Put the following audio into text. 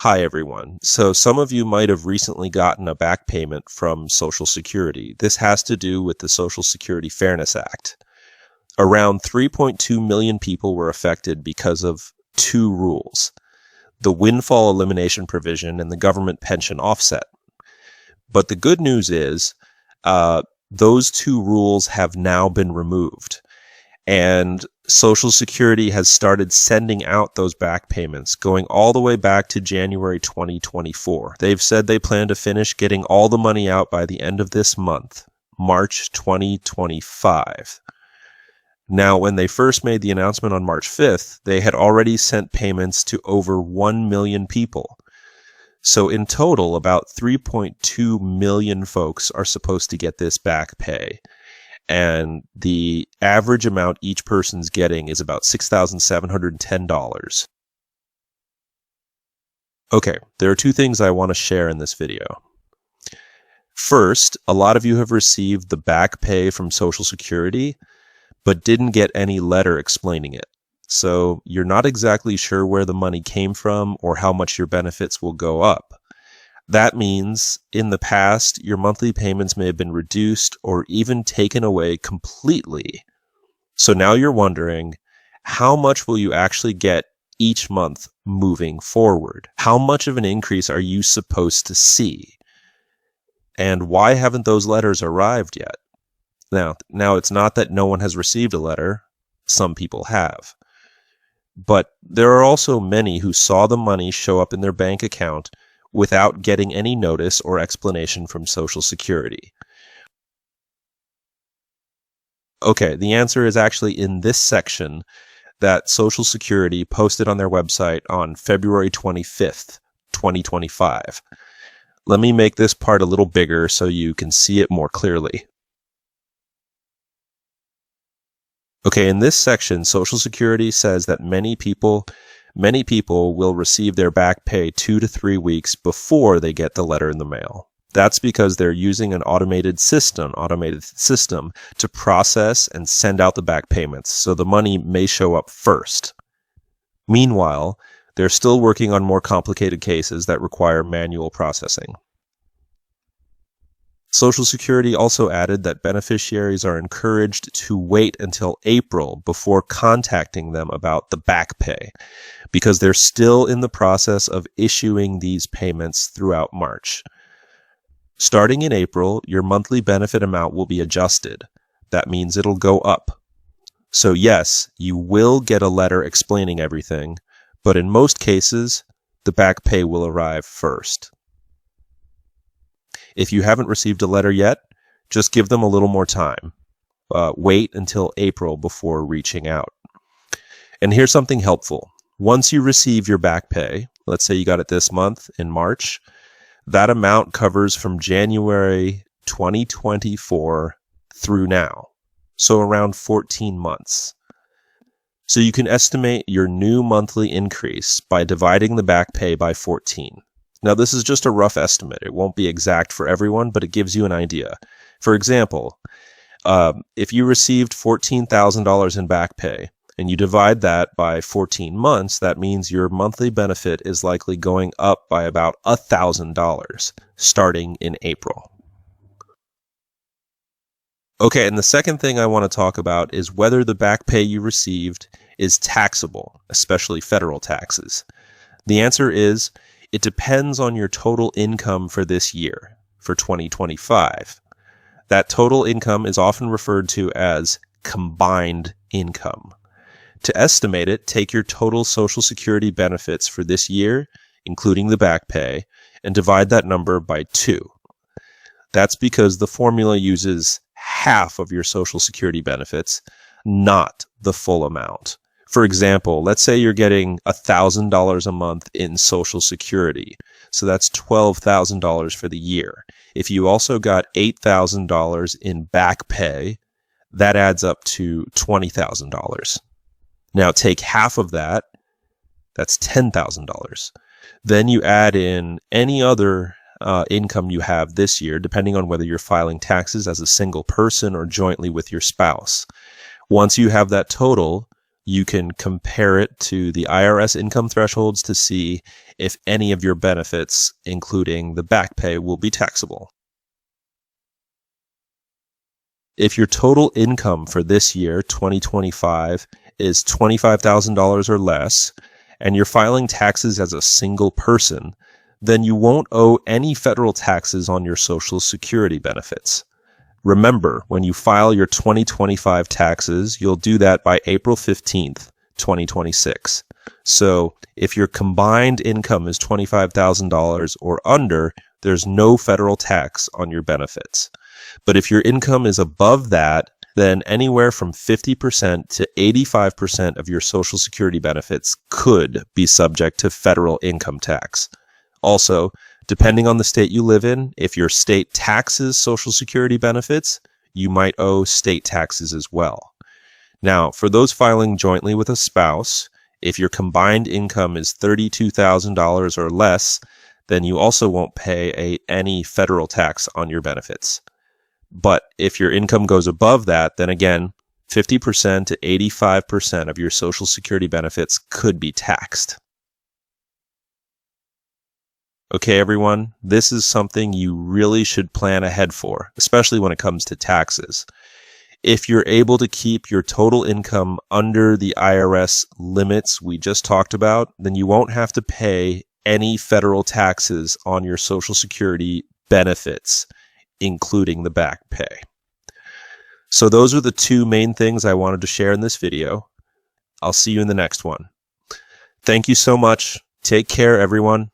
Hi, everyone. So some of you might have recently gotten a back payment from Social Security. This has to do with the Social Security Fairness Act. Around 3.2 million people were affected because of two rules: the windfall elimination provision and the government pension offset. But the good news is those two rules have now been removed. And Social Security has started sending out those back payments going all the way back to January 2024. They've said they plan to finish getting all the money out by the end of this month, March 2025. Now, when they first made the announcement on March 5th, they had already sent payments to over 1 million people. So in total, about 3.2 million folks are supposed to get this back pay. And the average amount each person's getting is about $6,710. Okay, there are two things I want to share in this video. First, a lot of you have received the back pay from Social Security, but didn't get any letter explaining it. So you're not exactly sure where the money came from or how much your benefits will go up. That means, in the past, your monthly payments may have been reduced or even taken away completely. So now you're wondering, how much will you actually get each month moving forward? How much of an increase are you supposed to see? And why haven't those letters arrived yet? Now it's not that no one has received a letter. Some people have. But there are also many who saw the money show up in their bank account without getting any notice or explanation from Social Security. Okay, the answer is actually in this section that Social Security posted on their website on February 25th, 2025. Let me make this part a little bigger so you can see it more clearly. Okay, in this section, Social Security says that many people will receive their back pay 2 to 3 weeks before they get the letter in the mail. That's because they're using an automated system to process and send out the back payments, so the money may show up first. Meanwhile, they're still working on more complicated cases that require manual processing. Social Security also added that beneficiaries are encouraged to wait until April before contacting them about the back pay, because they're still in the process of issuing these payments throughout March. Starting in April, your monthly benefit amount will be adjusted. That means it'll go up. So yes, you will get a letter explaining everything, but in most cases, the back pay will arrive first. If you haven't received a letter yet, just give them a little more time. Wait until April before reaching out. And here's something helpful. Once you receive your back pay, let's say you got it this month in March, that amount covers from January 2024 through now. So around 14 months. So you can estimate your new monthly increase by dividing the back pay by 14. Now, this is just a rough estimate. It won't be exact for everyone, but it gives you an idea. For example, if you received $14,000 in back pay and you divide that by 14 months, that means your monthly benefit is likely going up by about $1,000 starting in April. Okay, and the second thing I want to talk about is whether the back pay you received is taxable, especially federal taxes. The answer is, it depends on your total income for this year, for 2025. That total income is often referred to as combined income. To estimate it, take your total Social Security benefits for this year, including the back pay, and divide that number by 2. That's because the formula uses half of your Social Security benefits, not the full amount. For example, let's say you're getting $1,000 a month in Social Security. So that's $12,000 for the year. If you also got $8,000 in back pay, that adds up to $20,000. Now take half of that, that's $10,000. Then you add in any other income you have this year, depending on whether you're filing taxes as a single person or jointly with your spouse. Once you have that total, You can compare it to the IRS income thresholds to see if any of your benefits, including the back pay, will be taxable. If your total income for this year, 2025, is $25,000 or less, and you're filing taxes as a single person, then you won't owe any federal taxes on your Social Security benefits. Remember, when you file your 2025 taxes, you'll do that by April 15th, 2026. So if your combined income is $25,000 or under, there's no federal tax on your benefits. But if your income is above that, then anywhere from 50% to 85% of your Social Security benefits could be subject to federal income tax. Also, depending on the state you live in, if your state taxes Social Security benefits, you might owe state taxes as well. Now, for those filing jointly with a spouse, if your combined income is $32,000 or less, then you also won't pay any federal tax on your benefits. But if your income goes above that, then again, 50% to 85% of your Social Security benefits could be taxed. Okay, everyone, this is something you really should plan ahead for, especially when it comes to taxes. If you're able to keep your total income under the IRS limits we just talked about, then you won't have to pay any federal taxes on your Social Security benefits, including the back pay. So those are the two main things I wanted to share in this video. I'll see you in the next one. Thank you so much. Take care, everyone.